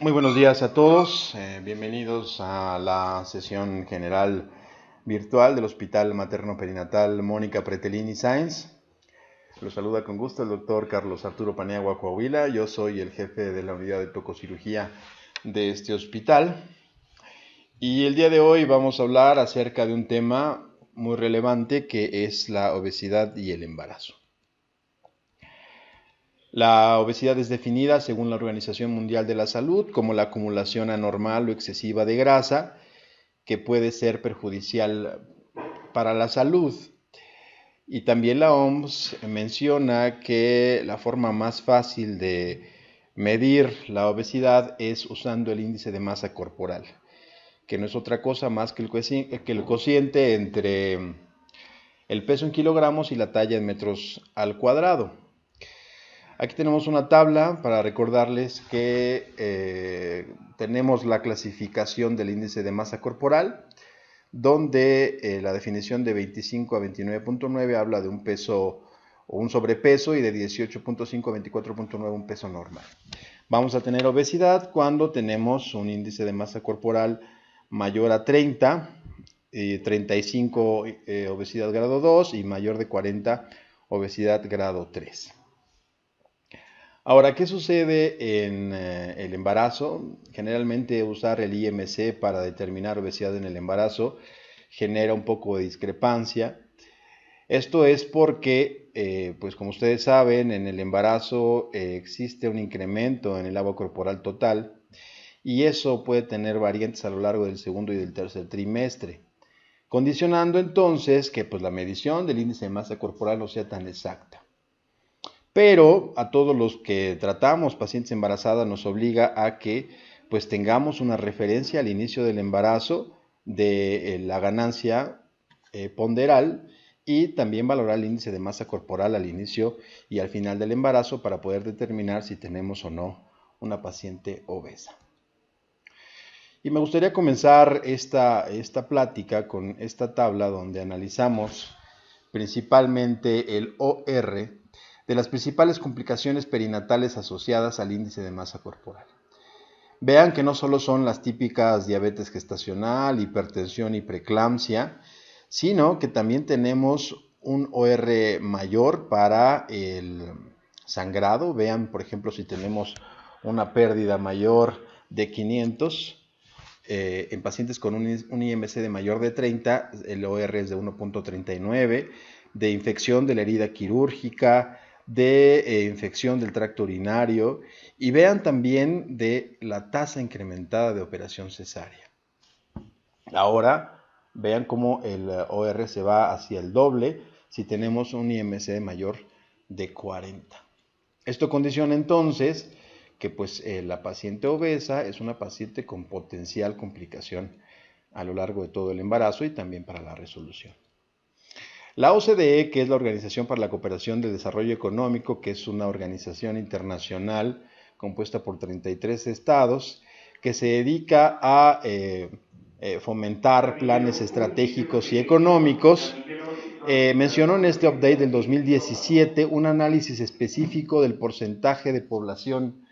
Muy buenos días a todos, bienvenidos a la sesión general virtual del Hospital Materno Perinatal Mónica Pretelini Sáenz. Los saluda con gusto el doctor Carlos Arturo Paniagua Coahuila. Yo soy el jefe de la unidad de tococirugía de este hospital. Y el día de hoy vamos a hablar acerca de un tema muy relevante que es la obesidad y el embarazo. La obesidad es definida, según la Organización Mundial de la Salud, como la acumulación anormal o excesiva de grasa que puede ser perjudicial para la salud. Y también la OMS menciona que la forma más fácil de medir la obesidad es usando el índice de masa corporal, que no es otra cosa más que el cociente entre el peso en kilogramos y la talla en metros al cuadrado. Aquí tenemos una tabla para recordarles que tenemos la clasificación del índice de masa corporal, donde la definición de 25 a 29.9 habla de un peso o un sobrepeso y de 18.5 a 24.9 un peso normal. Vamos a tener obesidad cuando tenemos un índice de masa corporal mayor a 30, 35 obesidad grado 2 y mayor de 40 obesidad grado 3. Ahora, ¿qué sucede en el embarazo? Generalmente usar el IMC para determinar obesidad en el embarazo genera un poco de discrepancia. Esto es porque, pues como ustedes saben, en el embarazo existe un incremento en el agua corporal total y eso puede tener variantes a lo largo del segundo y del tercer trimestre, condicionando entonces que pues, la medición del índice de masa corporal no sea tan exacta. Pero a todos los que tratamos pacientes embarazadas nos obliga a que pues tengamos una referencia al inicio del embarazo de la ganancia ponderal y también valorar el índice de masa corporal al inicio y al final del embarazo para poder determinar si tenemos o no una paciente obesa. Y me gustaría comenzar esta plática con esta tabla donde analizamos principalmente el OR de las principales complicaciones perinatales asociadas al índice de masa corporal. Vean que no solo son las típicas diabetes gestacional, hipertensión y preeclampsia, sino que también tenemos un OR mayor para el sangrado. Vean, por ejemplo, si tenemos una pérdida mayor de 500, en pacientes con un IMC de mayor de 30, el OR es de 1.39, de infección de la herida quirúrgica, de infección del tracto urinario, y vean también de la tasa incrementada de operación cesárea. Ahora, vean cómo el OR se va hacia el doble si tenemos un IMC mayor de 40. Esto condiciona entonces que pues, la paciente obesa es una paciente con potencial complicación a lo largo de todo el embarazo y también para la resolución. La OCDE, que es la Organización para la Cooperación de Desarrollo Económico, que es una organización internacional compuesta por 33 estados, que se dedica a fomentar planes estratégicos y económicos, mencionó en este update del 2017 un análisis específico del porcentaje de población,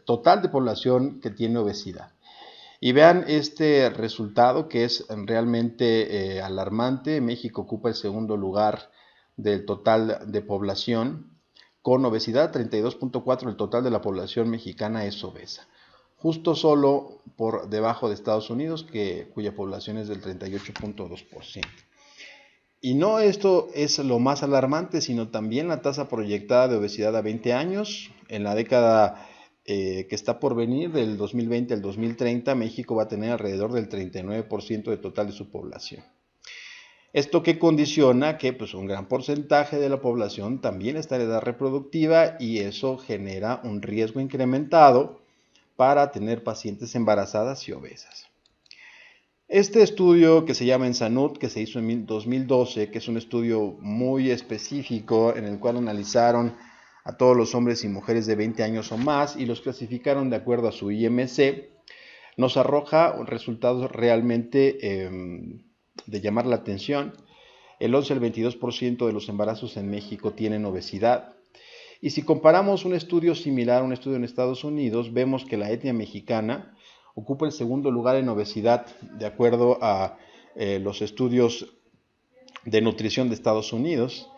total de población que tiene obesidad. Y vean este resultado que es realmente alarmante. México ocupa el segundo lugar del total de población con obesidad, 32.4%. El total de la población mexicana es obesa, justo solo por debajo de Estados Unidos, cuya población es del 38.2%. Y no esto es lo más alarmante, sino también la tasa proyectada de obesidad a 20 años. En la década que está por venir, del 2020 al 2030, México va a tener alrededor del 39% de total de su población. Esto que condiciona que pues, un gran porcentaje de la población también está en edad reproductiva y eso genera un riesgo incrementado para tener pacientes embarazadas y obesas. Este estudio que se llama ENSANUD, que se hizo en 2012, que es un estudio muy específico en el cual analizaron a todos los hombres y mujeres de 20 años o más y los clasificaron de acuerdo a su IMC, nos arroja resultados realmente de llamar la atención. El 11 al 22% de los embarazos en México tienen obesidad Y si comparamos un estudio similar, un estudio en Estados Unidos, vemos que la etnia mexicana ocupa el segundo lugar en obesidad, de acuerdo a los estudios de nutrición de Estados Unidos.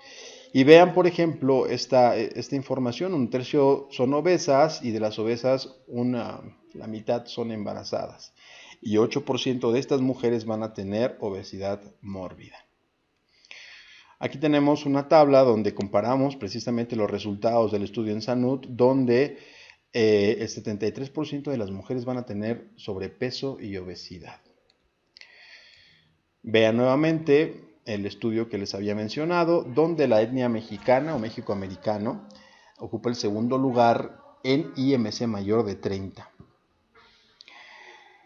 Y vean, por ejemplo, esta información: un tercio son obesas y de las obesas la mitad son embarazadas. Y 8% de estas mujeres van a tener obesidad mórbida. Aquí tenemos una tabla donde comparamos precisamente los resultados del estudio en Salud, donde el 73% de las mujeres van a tener sobrepeso y obesidad. Vean nuevamente el estudio que les había mencionado, donde la etnia mexicana o mexicoamericano ocupa el segundo lugar en IMC mayor de 30.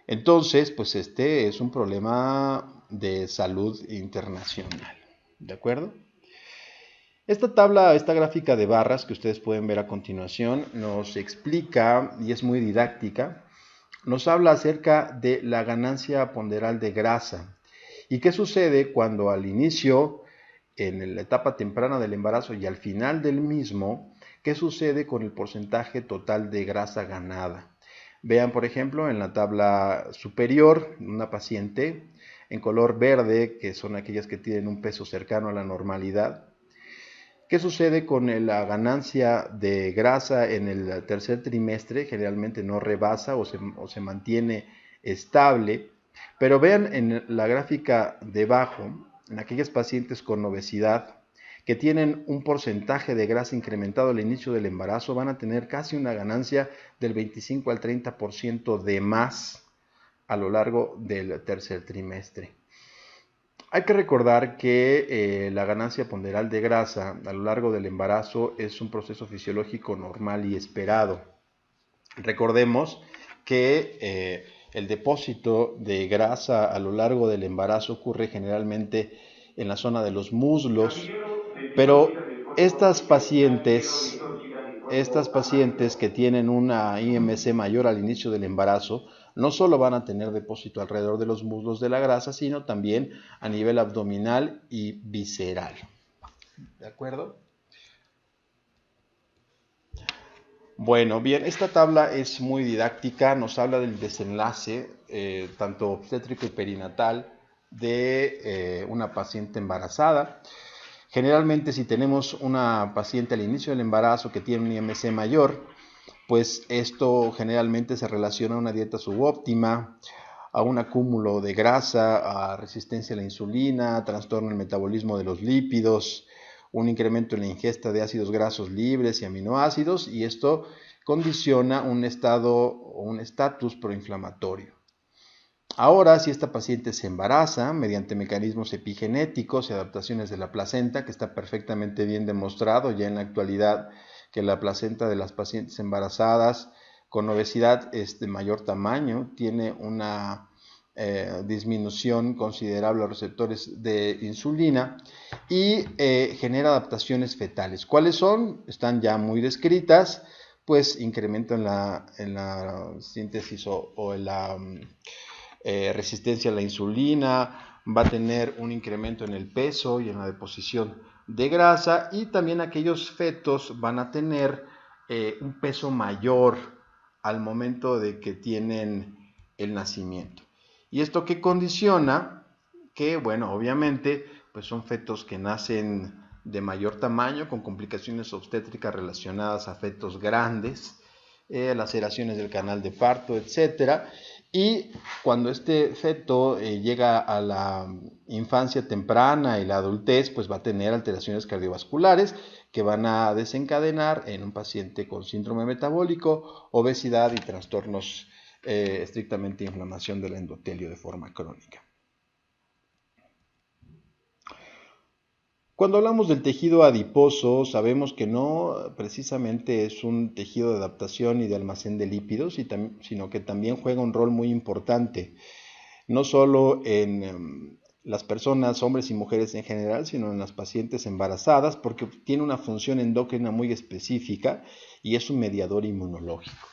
Entonces, pues este es un problema de salud internacional, ¿de acuerdo? Esta gráfica de barras que ustedes pueden ver a continuación nos explica, y es muy didáctica, nos habla acerca de la ganancia ponderal de grasa. ¿Y qué sucede cuando al inicio, en la etapa temprana del embarazo y al final del mismo, qué sucede con el porcentaje total de grasa ganada? Vean, por ejemplo, en la tabla superior, una paciente en color verde, que son aquellas que tienen un peso cercano a la normalidad. ¿Qué sucede con la ganancia de grasa en el tercer trimestre? Generalmente no rebasa o se mantiene estable. Pero vean en la gráfica debajo, en aquellas pacientes con obesidad que tienen un porcentaje de grasa incrementado al inicio del embarazo, van a tener casi una ganancia del 25 al 30% de más a lo largo del tercer trimestre. Hay que recordar que la ganancia ponderal de grasa a lo largo del embarazo es un proceso fisiológico normal y esperado. Recordemos que el depósito de grasa a lo largo del embarazo ocurre generalmente en la zona de los muslos, pero estas pacientes que tienen una IMC mayor al inicio del embarazo no solo van a tener depósito alrededor de los muslos de la grasa, sino también a nivel abdominal y visceral. ¿De acuerdo? Bueno, bien, esta tabla es muy didáctica, nos habla del desenlace, tanto obstétrico y perinatal, de una paciente embarazada. Generalmente, si tenemos una paciente al inicio del embarazo que tiene un IMC mayor, pues esto generalmente se relaciona a una dieta subóptima, a un acúmulo de grasa, a resistencia a la insulina, trastorno en el metabolismo de los lípidos, un incremento en la ingesta de ácidos grasos libres y aminoácidos, y esto condiciona un estado o un estatus proinflamatorio. Ahora, si esta paciente se embaraza mediante mecanismos epigenéticos y adaptaciones de la placenta, que está perfectamente bien demostrado ya en la actualidad que la placenta de las pacientes embarazadas con obesidad es de mayor tamaño, tiene una disminución considerable a los receptores de insulina y genera adaptaciones fetales. ¿Cuáles son? Están ya muy descritas, pues incremento en la síntesis o en la resistencia a la insulina, va a tener un incremento en el peso y en la deposición de grasa, y también aquellos fetos van a tener un peso mayor al momento de que tienen el nacimiento. ¿Y esto qué condiciona? Que, bueno, obviamente, pues son fetos que nacen de mayor tamaño, con complicaciones obstétricas relacionadas a fetos grandes, laceraciones del canal de parto, etcétera. Y cuando este feto llega a la infancia temprana y la adultez, pues va a tener alteraciones cardiovasculares que van a desencadenar en un paciente con síndrome metabólico, obesidad y trastornos estrictamente de inflamación del endotelio de forma crónica. Cuando hablamos del tejido adiposo, sabemos que no precisamente es un tejido de adaptación y de almacén de lípidos, sino que también juega un rol muy importante, no solo en las personas, hombres y mujeres en general, sino en las pacientes embarazadas, porque tiene una función endocrina muy específica y es un mediador inmunológico.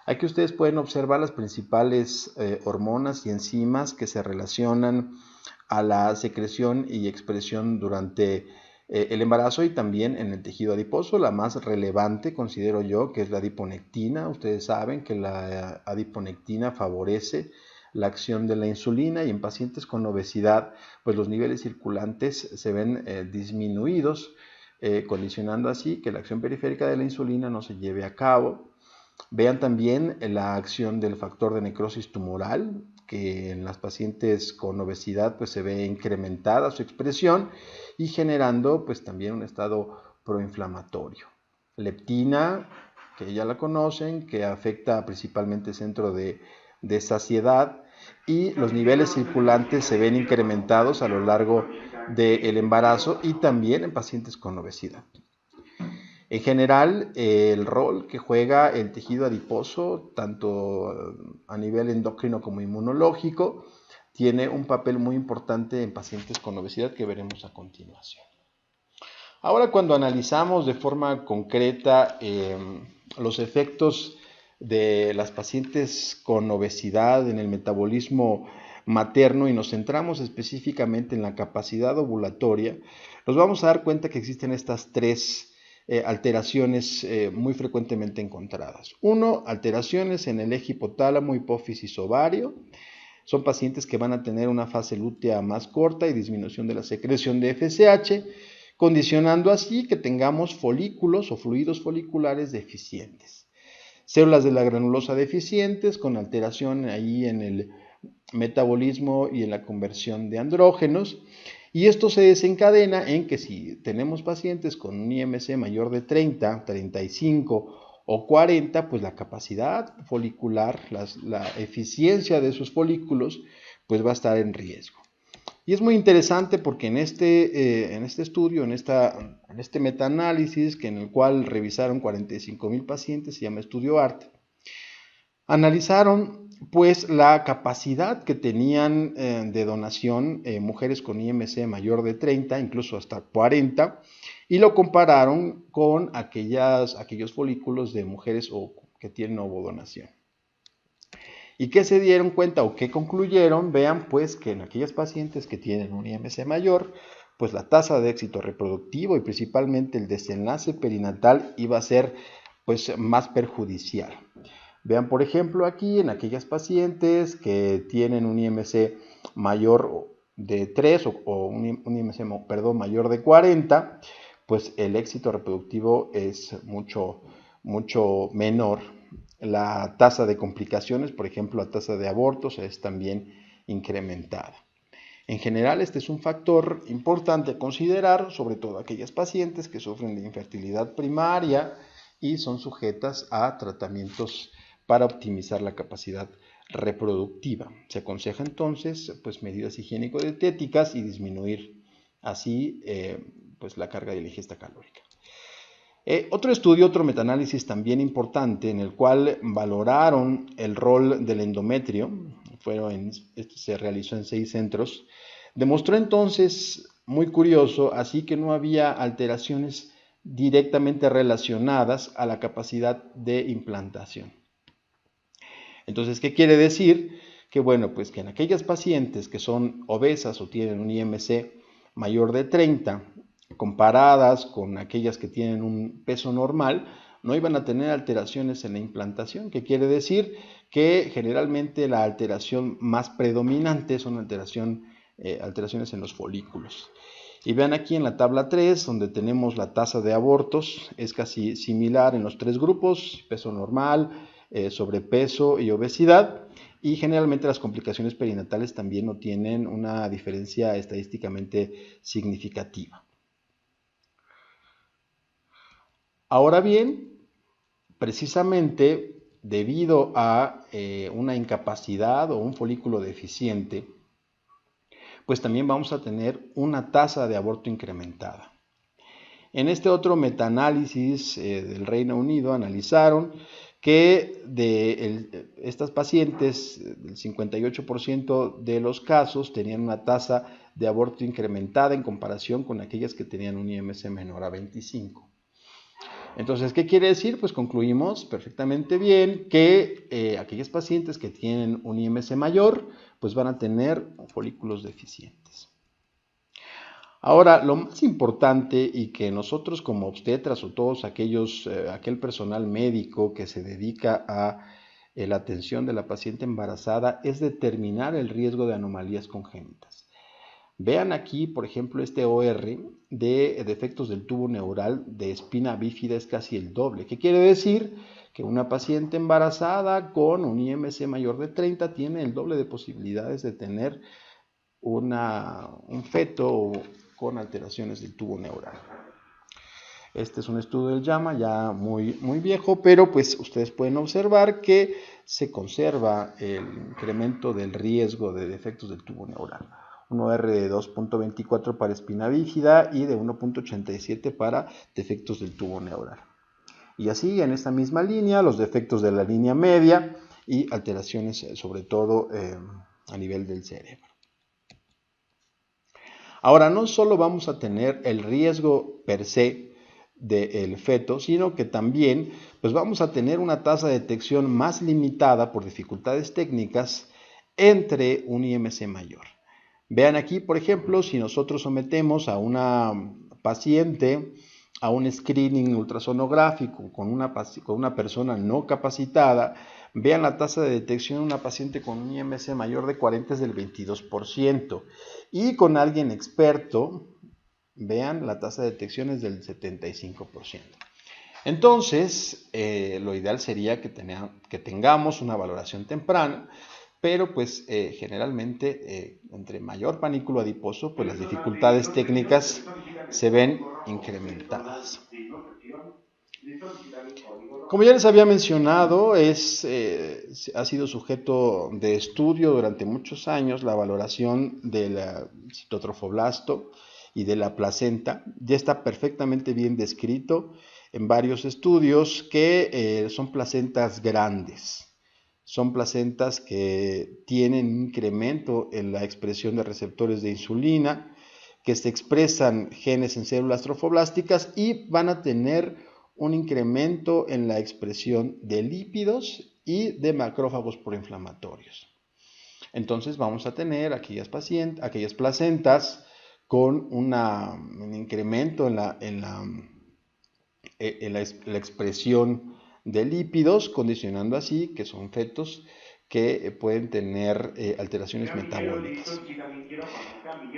Aquí ustedes pueden observar las principales hormonas y enzimas que se relacionan a la secreción y expresión durante el embarazo y también en el tejido adiposo. La más relevante considero yo que es la adiponectina. Ustedes saben que la adiponectina favorece la acción de la insulina y en pacientes con obesidad pues los niveles circulantes se ven disminuidos, condicionando así que la acción periférica de la insulina no se lleve a cabo. Vean también la acción del factor de necrosis tumoral, que en las pacientes con obesidad pues se ve incrementada su expresión y generando pues también un estado proinflamatorio. Leptina, que ya la conocen, que afecta principalmente el centro de saciedad, y los niveles circulantes se ven incrementados a lo largo del embarazo y también en pacientes con obesidad. En general, el rol que juega el tejido adiposo, tanto a nivel endocrino como inmunológico, tiene un papel muy importante en pacientes con obesidad que veremos a continuación. Ahora, cuando analizamos de forma concreta los efectos de las pacientes con obesidad en el metabolismo materno y nos centramos específicamente en la capacidad ovulatoria, nos vamos a dar cuenta que existen estas tres alteraciones muy frecuentemente encontradas. Uno, alteraciones en el eje hipotálamo, hipófisis, ovario. Son pacientes que van a tener una fase lútea más corta y disminución de la secreción de FSH, condicionando así que tengamos folículos o fluidos foliculares deficientes. Células de la granulosa deficientes con alteración ahí en el metabolismo y en la conversión de andrógenos. Y esto se desencadena en que si tenemos pacientes con un IMC mayor de 30, 35 o 40, pues la capacidad folicular, la eficiencia de sus folículos, pues va a estar en riesgo. Y es muy interesante porque en este estudio, en este metaanálisis, en el cual revisaron 45,000 pacientes, se llama estudio ART, analizaron pues la capacidad que tenían de donación mujeres con IMC mayor de 30, incluso hasta 40, y lo compararon con aquellos folículos de mujeres que tienen ovodonación. ¿Y qué se dieron cuenta o qué concluyeron? Vean pues que en aquellas pacientes que tienen un IMC mayor, pues la tasa de éxito reproductivo y principalmente el desenlace perinatal iba a ser pues más perjudicial. Vean, por ejemplo, aquí en aquellas pacientes que tienen un IMC mayor de 3 o un IMC mayor de 40, pues el éxito reproductivo es mucho menor. La tasa de complicaciones, por ejemplo, la tasa de abortos es también incrementada. En general, este es un factor importante a considerar, sobre todo aquellas pacientes que sufren de infertilidad primaria y son sujetas a tratamientos para optimizar la capacidad reproductiva. Se aconseja entonces pues, medidas higiénico-dietéticas y disminuir así pues, la carga de la ingesta calórica. Otro estudio, otro metaanálisis también importante en el cual valoraron el rol del endometrio, se realizó en 6 centros, demostró entonces, muy curioso, así que no había alteraciones directamente relacionadas a la capacidad de implantación. Entonces, ¿qué quiere decir? Que bueno, pues que en aquellas pacientes que son obesas o tienen un IMC mayor de 30, comparadas con aquellas que tienen un peso normal, no iban a tener alteraciones en la implantación, que quiere decir que generalmente la alteración más predominante son alteraciones en los folículos. Y vean aquí en la tabla 3, donde tenemos la tasa de abortos, es casi similar en los 3 grupos, peso normal, sobrepeso y obesidad, y generalmente las complicaciones perinatales también no tienen una diferencia estadísticamente significativa. Ahora bien, precisamente debido a una incapacidad o un folículo deficiente, pues también vamos a tener una tasa de aborto incrementada. En este otro metaanálisis del Reino Unido analizaron que estas pacientes, el 58% de los casos tenían una tasa de aborto incrementada en comparación con aquellas que tenían un IMC menor a 25. Entonces, ¿qué quiere decir? Pues concluimos perfectamente bien que aquellas pacientes que tienen un IMC mayor, pues van a tener folículos deficientes. Ahora, lo más importante y que nosotros como obstetras o todos aquel personal médico que se dedica a la atención de la paciente embarazada es determinar el riesgo de anomalías congénitas. Vean aquí, por ejemplo, este OR de defectos del tubo neural de espina bífida es casi el doble. ¿Qué quiere decir? Que una paciente embarazada con un IMC mayor de 30 tiene el doble de posibilidades de tener un feto con alteraciones del tubo neural. Este es un estudio del JAMA ya muy viejo, pero pues ustedes pueden observar que se conserva el incremento del riesgo de defectos del tubo neural. Un OR de 2.24 para espina bífida y de 1.87 para defectos del tubo neural. Y así en esta misma línea, los defectos de la línea media y alteraciones sobre todo a nivel del cerebro. Ahora, no solo vamos a tener el riesgo per se del feto, sino que también pues vamos a tener una tasa de detección más limitada por dificultades técnicas entre un IMC mayor. Vean aquí, por ejemplo, si nosotros sometemos a una paciente a un screening ultrasonográfico con una persona no capacitada, vean la tasa de detección de una paciente con un IMC mayor de 40 es del 22%. Y con alguien experto, vean, la tasa de detección es del 75%. Entonces, lo ideal sería que tengamos una valoración temprana, pero pues generalmente entre mayor panículo adiposo, pues las dificultades técnicas se ven incrementadas. Como ya les había mencionado, ha sido sujeto de estudio durante muchos años la valoración del citotrofoblasto y de la placenta. Ya está perfectamente bien descrito en varios estudios que son placentas grandes. Son placentas que tienen incremento en la expresión de receptores de insulina, que se expresan genes en células trofoblásticas y van a tener un incremento en la expresión de lípidos y de macrófagos proinflamatorios. Entonces vamos a tener aquellas placentas con un incremento en la expresión de lípidos, condicionando así que son fetos que pueden tener alteraciones metabólicas.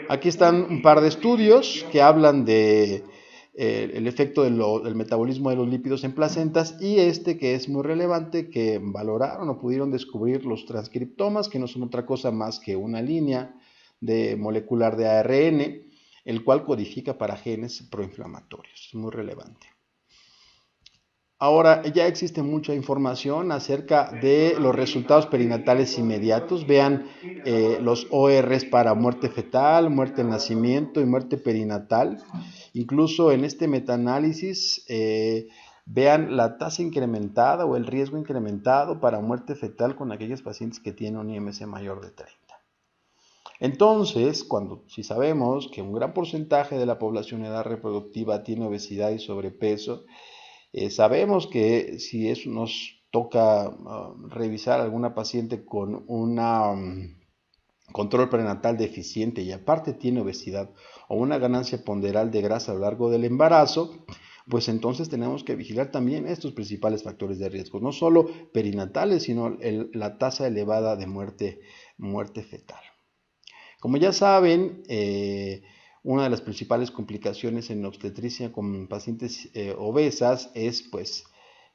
Aquí están un par de estudios que hablan de el efecto del metabolismo de los lípidos en placentas y este que es muy relevante, que valoraron o pudieron descubrir los transcriptomas, que no son otra cosa más que una línea molecular de ARN, el cual codifica para genes proinflamatorios. Es muy relevante. Ahora ya existe mucha información acerca de los resultados perinatales inmediatos. Vean los ORs para muerte fetal, muerte al nacimiento y muerte perinatal. Incluso en este metaanálisis vean la tasa incrementada o el riesgo incrementado para muerte fetal con aquellos pacientes que tienen un IMC mayor de 30. Entonces, si sabemos que un gran porcentaje de la población en edad reproductiva tiene obesidad y sobrepeso, sabemos que si nos toca revisar a alguna paciente con un control prenatal deficiente y aparte tiene obesidad o una ganancia ponderal de grasa a lo largo del embarazo, pues entonces tenemos que vigilar también estos principales factores de riesgo, no solo perinatales, sino la tasa elevada de muerte fetal. Como ya saben, una de las principales complicaciones en obstetricia con pacientes obesas es pues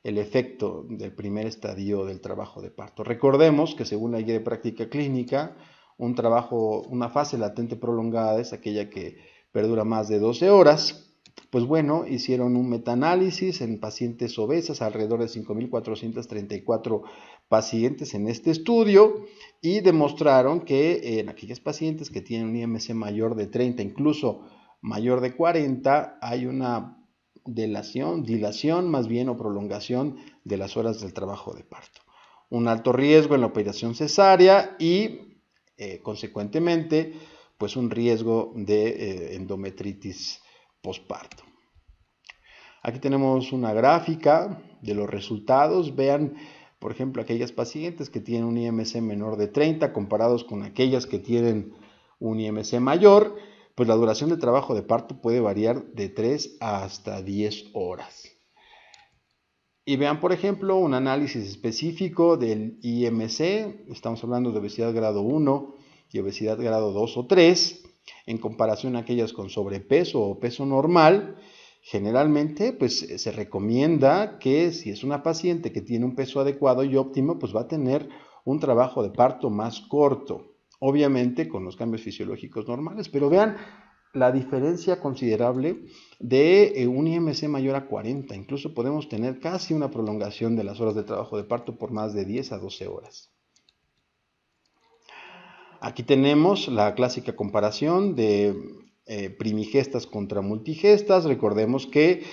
el efecto del primer estadio del trabajo de parto. Recordemos que según la guía de práctica clínica, una fase latente prolongada es aquella que perdura más de 12 horas. Pues bueno, hicieron un metaanálisis en pacientes obesas, alrededor de 5.434 pacientes en este estudio, y demostraron que en aquellas pacientes que tienen un IMC mayor de 30, incluso mayor de 40, hay una dilación más bien o prolongación de las horas del trabajo de parto. Un alto riesgo en la operación cesárea y consecuentemente pues un riesgo de endometritis posparto. Aquí tenemos una gráfica de los resultados. Vean, por ejemplo, aquellas pacientes que tienen un IMC menor de 30 comparados con aquellas que tienen un IMC mayor, pues la duración de trabajo de parto puede variar de 3 hasta 10 horas. Y vean, por ejemplo, un análisis específico del IMC, estamos hablando de obesidad grado 1 y obesidad grado 2 o 3, en comparación a aquellas con sobrepeso o peso normal. Generalmente, pues se recomienda que si es una paciente que tiene un peso adecuado y óptimo, pues va a tener un trabajo de parto más corto, obviamente con los cambios fisiológicos normales, pero vean la diferencia considerable de un IMC mayor a 40. Incluso podemos tener casi una prolongación de las horas de trabajo de parto por más de 10 a 12 horas. Aquí tenemos la clásica comparación de primigestas contra multigestas. Recordemos que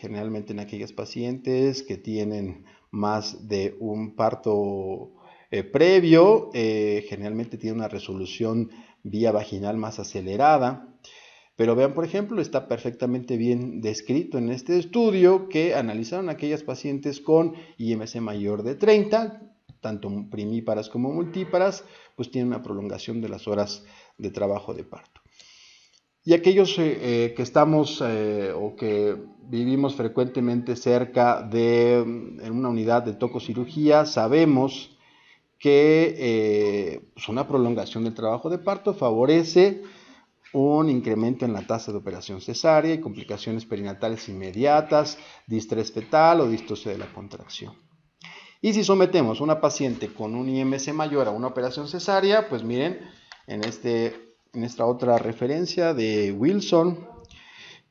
generalmente en aquellas pacientes que tienen más de un parto previo, generalmente tiene una resolución vía vaginal más acelerada. Pero vean, por ejemplo, está perfectamente bien descrito en este estudio que analizaron aquellas pacientes con IMC mayor de 30, tanto primíparas como multíparas, pues tienen una prolongación de las horas de trabajo de parto. Y aquellos que estamos o que vivimos frecuentemente cerca de una unidad de tococirugía, sabemos que pues una prolongación del trabajo de parto favorece un incremento en la tasa de operación cesárea y complicaciones perinatales inmediatas, distrés fetal o distocia de la contracción. Y si sometemos a una paciente con un IMC mayor a una operación cesárea, pues miren, en esta otra referencia de Wilson,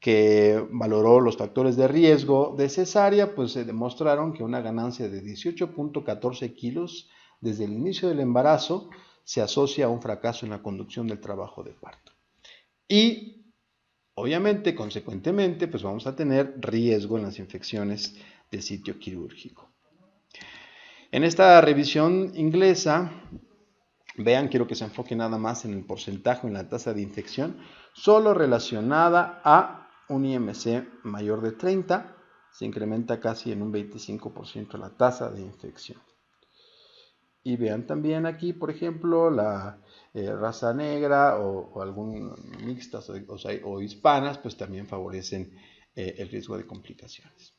que valoró los factores de riesgo de cesárea, pues se demostraron que una ganancia de 18.14 kilos desde el inicio del embarazo se asocia a un fracaso en la conducción del trabajo de parto. Y obviamente, consecuentemente, pues vamos a tener riesgo en las infecciones del sitio quirúrgico. En esta revisión inglesa, vean, quiero que se enfoque nada más en el porcentaje, en la tasa de infección, solo relacionada a un IMC mayor de 30, se incrementa casi en un 25% la tasa de infección. Y vean también aquí, por ejemplo, la raza negra o algún mixtas o hispanas, pues también favorecen el riesgo de complicaciones.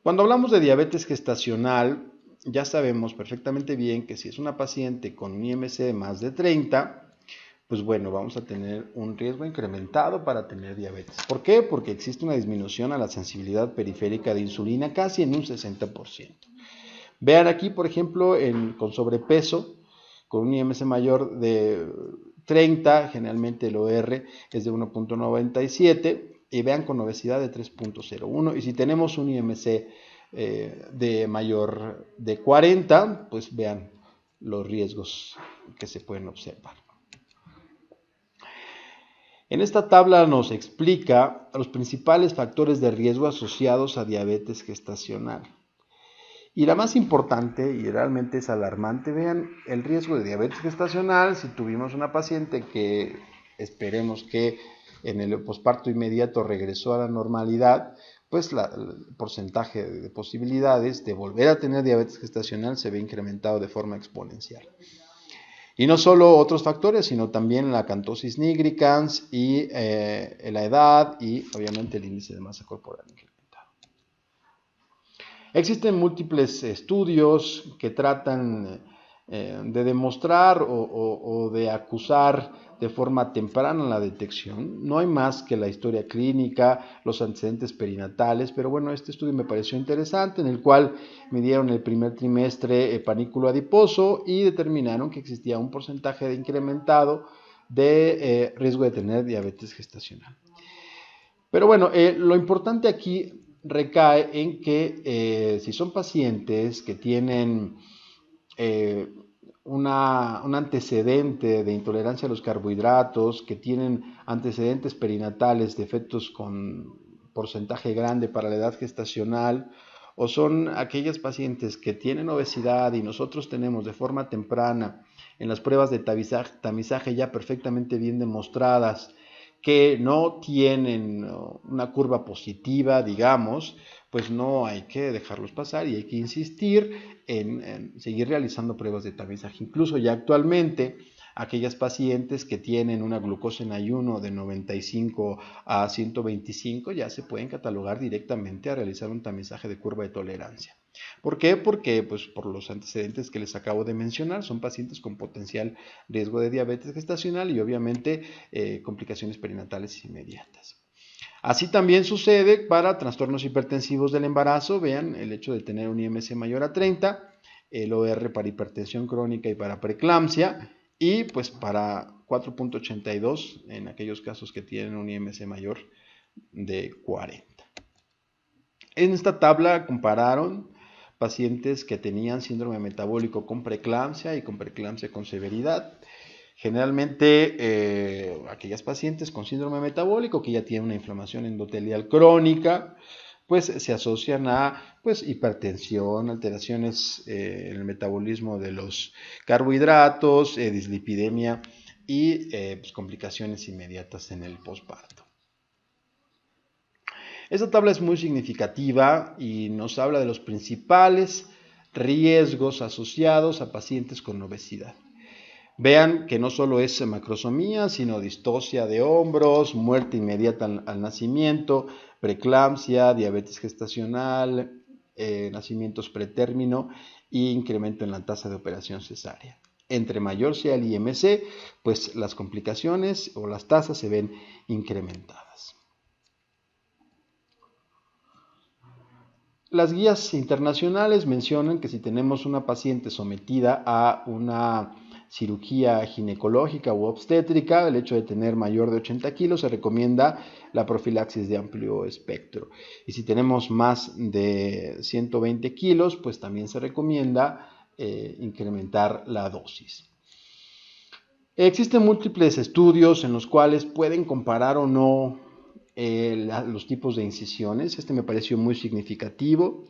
Cuando hablamos de diabetes gestacional, ya sabemos perfectamente bien que si es una paciente con un IMC de más de 30, pues bueno, vamos a tener un riesgo incrementado para tener diabetes. ¿Por qué? Porque existe una disminución a la sensibilidad periférica de insulina casi en un 60%. Vean aquí, por ejemplo, con sobrepeso, con un IMC mayor de 30, generalmente el OR es de 1.97, y vean con obesidad de 3.01. Y si tenemos un IMC de mayor de 40, pues vean los riesgos que se pueden observar. En esta tabla nos explica los principales factores de riesgo asociados a diabetes gestacional. Y la más importante, y realmente es alarmante, vean el riesgo de diabetes gestacional si tuvimos una paciente que esperemos que en el posparto inmediato regresó a la normalidad, pues el porcentaje de posibilidades de volver a tener diabetes gestacional se ve incrementado de forma exponencial. Y no solo otros factores, sino también la acantosis nigricans y la edad y obviamente el índice de masa corporal incrementado. Existen múltiples estudios que tratan de demostrar o de acusar de forma temprana la detección. No hay más que la historia clínica, los antecedentes perinatales, pero bueno, este estudio me pareció interesante, en el cual midieron el primer trimestre panículo adiposo y determinaron que existía un porcentaje de incrementado de riesgo de tener diabetes gestacional. Pero bueno, lo importante aquí recae en que si son pacientes que tienen un antecedente de intolerancia a los carbohidratos, que tienen antecedentes perinatales de fetos con porcentaje grande para la edad gestacional, o son aquellas pacientes que tienen obesidad y nosotros tenemos de forma temprana en las pruebas de tamizaje ya perfectamente bien demostradas que no tienen una curva positiva, digamos, pues no hay que dejarlos pasar y hay que insistir en seguir realizando pruebas de tamizaje. Incluso ya actualmente Aquellas pacientes que tienen una glucosa en ayuno de 95 a 125 ya se pueden catalogar directamente a realizar un tamizaje de curva de tolerancia. ¿Por qué? Porque pues, por los antecedentes que les acabo de mencionar, son pacientes con potencial riesgo de diabetes gestacional y obviamente complicaciones perinatales inmediatas. Así también sucede para trastornos hipertensivos del embarazo. Vean el hecho de tener un IMC mayor a 30, el OR para hipertensión crónica y para preeclampsia, y pues para 4.82 en aquellos casos que tienen un IMC mayor de 40. En esta tabla compararon pacientes que tenían síndrome metabólico con preeclampsia y con preeclampsia con severidad. Generalmente aquellas pacientes con síndrome metabólico que ya tienen una inflamación endotelial crónica, pues se asocian a pues, hipertensión, alteraciones en el metabolismo de los carbohidratos, dislipidemia y pues, complicaciones inmediatas en el posparto. Esta tabla es muy significativa y nos habla de los principales riesgos asociados a pacientes con obesidad. Vean que no solo es macrosomía, sino distocia de hombros, muerte inmediata al nacimiento, preeclampsia, diabetes gestacional, nacimientos pretérmino e incremento en la tasa de operación cesárea. Entre mayor sea el IMC, pues las complicaciones o las tasas se ven incrementadas. Las guías internacionales mencionan que si tenemos una paciente sometida a una cirugía ginecológica u obstétrica, el hecho de tener mayor de 80 kilos, se recomienda la profilaxis de amplio espectro. Y si tenemos más de 120 kilos, pues también se recomienda incrementar la dosis. Existen múltiples estudios en los cuales pueden comparar o no los tipos de incisiones. Este me pareció muy significativo.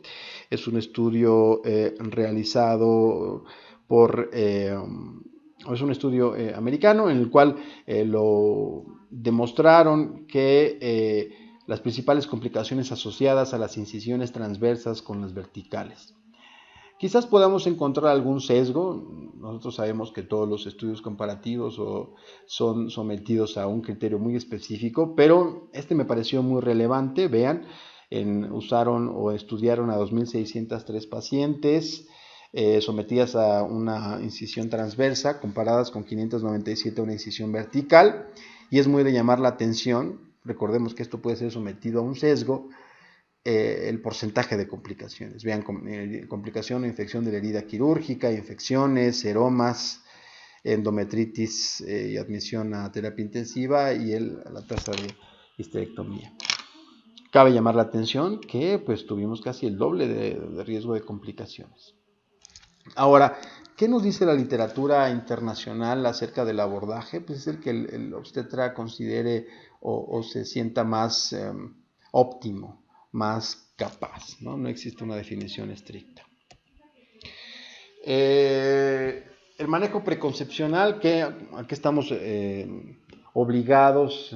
Es un estudio realizado por... es un estudio americano en el cual lo demostraron que las principales complicaciones asociadas a las incisiones transversas con las verticales. Quizás podamos encontrar algún sesgo. Nosotros sabemos que todos los estudios comparativos son sometidos a un criterio muy específico, pero este me pareció muy relevante. Vean, usaron o estudiaron a 2.603 pacientes sometidas a una incisión transversa, comparadas con 597 a una incisión vertical, y es muy de llamar la atención. Recordemos que esto puede ser sometido a un sesgo. El porcentaje de complicaciones. Vean, complicación o infección de la herida quirúrgica, infecciones, seromas, endometritis y admisión a terapia intensiva y la tasa de histerectomía. Cabe llamar la atención que pues tuvimos casi el doble de riesgo de complicaciones. Ahora, ¿qué nos dice la literatura internacional acerca del abordaje? Pues es el que el obstetra considere o se sienta más óptimo, más capaz, ¿no? No existe una definición estricta. El manejo preconcepcional, que aquí estamos obligados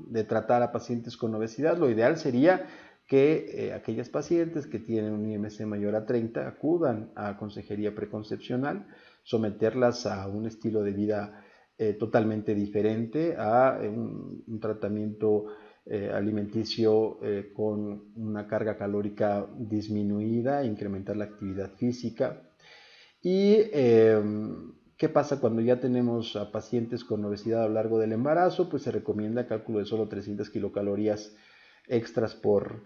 de tratar a pacientes con obesidad. Lo ideal sería que aquellas pacientes que tienen un IMC mayor a 30 acudan a consejería preconcepcional, someterlas a un estilo de vida totalmente diferente, a un tratamiento alimenticio con una carga calórica disminuida, incrementar la actividad física. Y ¿qué pasa cuando ya tenemos a pacientes con obesidad a lo largo del embarazo? Pues se recomienda cálculo de solo 300 kilocalorías extras por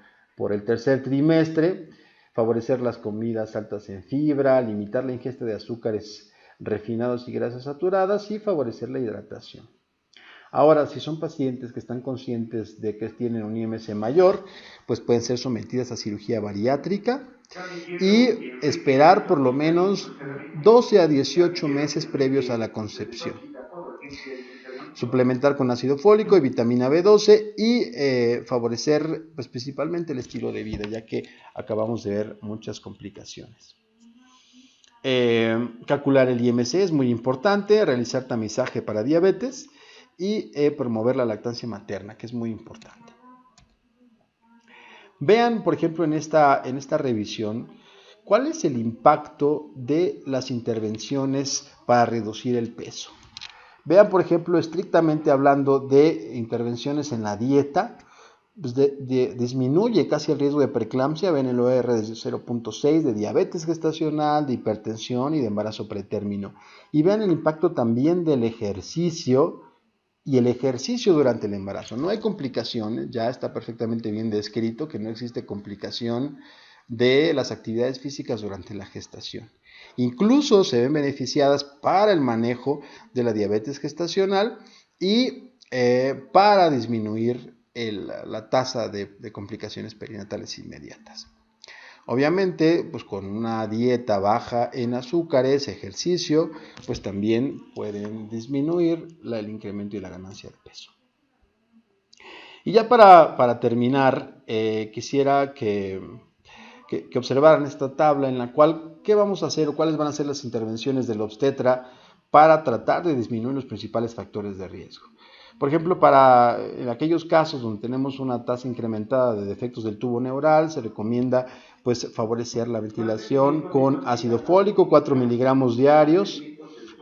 el tercer trimestre, favorecer las comidas altas en fibra, limitar la ingesta de azúcares refinados y grasas saturadas y favorecer la hidratación. Ahora, si son pacientes que están conscientes de que tienen un IMC mayor, pues pueden ser sometidas a cirugía bariátrica y esperar por lo menos 12 a 18 meses previos a la concepción. Suplementar con ácido fólico y vitamina B12 y favorecer pues, principalmente el estilo de vida, ya que acabamos de ver muchas complicaciones. Calcular el IMC es muy importante, realizar tamizaje para diabetes y promover la lactancia materna, que es muy importante. Vean, por ejemplo, en esta revisión, cuál es el impacto de las intervenciones para reducir el peso. Vean, por ejemplo, estrictamente hablando de intervenciones en la dieta, pues disminuye casi el riesgo de preeclampsia, ven el OR desde 0.6, de diabetes gestacional, de hipertensión y de embarazo pretérmino. Y vean el impacto también del ejercicio y el ejercicio durante el embarazo. No hay complicaciones, ya está perfectamente bien descrito que no existe complicación de las actividades físicas durante la gestación. Incluso se ven beneficiadas para el manejo de la diabetes gestacional y para disminuir la tasa de complicaciones perinatales inmediatas. Obviamente, pues con una dieta baja en azúcares, ejercicio, pues también pueden disminuir el incremento y la ganancia de peso. Y ya para terminar, quisiera que observaran esta tabla en la cual, ¿qué vamos a hacer o cuáles van a ser las intervenciones del obstetra para tratar de disminuir los principales factores de riesgo? Por ejemplo, en aquellos casos donde tenemos una tasa incrementada de defectos del tubo neural, se recomienda pues favorecer la ventilación con ácido fólico, 4 miligramos diarios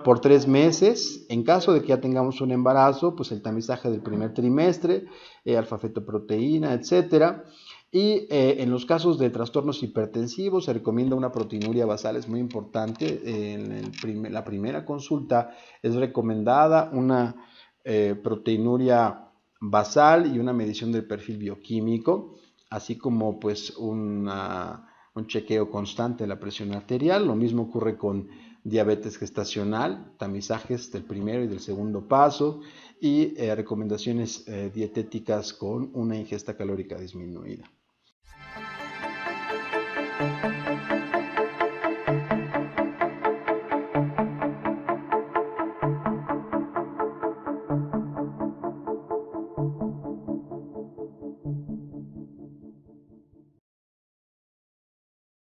por 3 meses. En caso de que ya tengamos un embarazo, pues el tamizaje del primer trimestre, alfa-fetoproteína, etcétera. Y en los casos de trastornos hipertensivos se recomienda una proteinuria basal, es muy importante. En la primera consulta es recomendada una proteinuria basal y una medición del perfil bioquímico, así como pues un chequeo constante de la presión arterial. Lo mismo ocurre con diabetes gestacional, tamizajes del primero y del segundo paso y recomendaciones dietéticas con una ingesta calórica disminuida.